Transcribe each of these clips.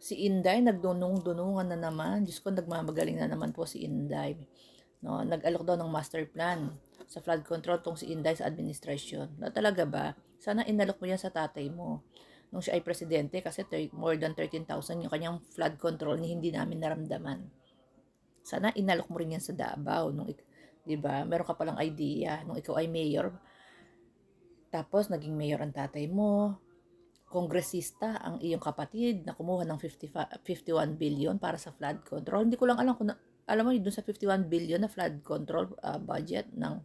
Si Inday, nagdunong-dunungan na naman. Diyos ko, nagmamagaling na naman po si Inday. No, nag-alok daw ng master plan sa flood control tong si Inday sa administrasyon. Na talaga ba? Sana inalok mo yan sa tatay mo. Nung siya ay presidente kasi more than 13,000 yung kanyang flood control ni hindi namin naramdaman. Sana inalok mo rin yan sa Davao. Nung, di ba? Meron ka palang idea. Nung ikaw ay mayor, tapos naging mayor ang tatay mo, kongresista ang iyong kapatid na kumuha ng 51 billion para sa flood control. Hindi ko lang alam kung alam mo doon sa 51 billion na flood control budget ng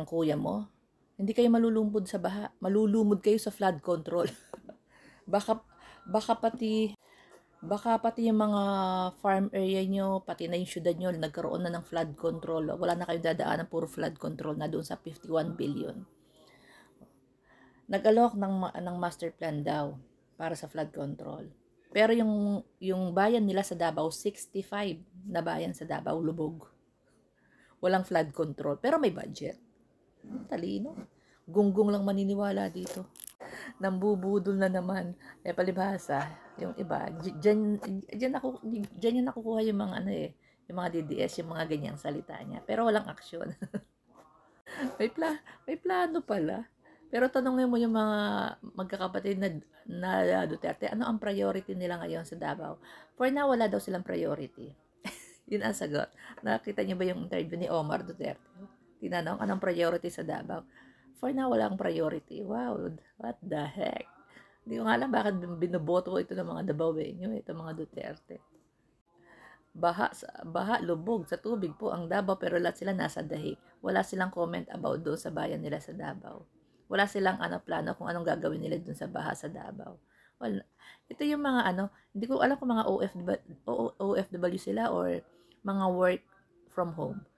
kuya mo. Hindi kayo malulumod sa baha, malulumod kayo sa flood control. baka pati yung mga farm area nyo, pati na yung syudad nyo, nagkaroon na ng flood control. Wala na kayong dadaanan, puro flood control na doon sa 51 billion. Nag-alok ng master plan daw para sa flood control. Pero yung bayan nila sa Davao, 65 na bayan sa Davao, lubog. Walang flood control, pero may budget. Talino. Gunggong lang maniniwala dito. Nambubudol na naman. Palibhasa, yung iba, diyan yung nakukuha yung mga yung mga DDS, yung mga ganyang salita niya. Pero walang aksyon. may plano pala. Pero tanongin mo yung mga magkakapatid na Duterte, ano ang priority nila ngayon sa Davao? For now, wala daw silang priority. Yun ang sagot. Nakita niyo ba yung interview ni Omar Duterte? Tinanong, anong priority sa Davao? For now, walang priority. Wow, what the heck? Hindi ko nga alam bakit binoboto ito ng mga Davaoenyo, ito mga Duterte. Baha, lubog, sa tubig po ang Davao, pero lahat sila nasa dahig. Wala silang comment about doon sa bayan nila sa Davao. Wala silang plano kung anong gagawin nila dun sa baha sa Davao. Well, ito yung mga hindi ko alam kung mga OFW sila or mga work from home.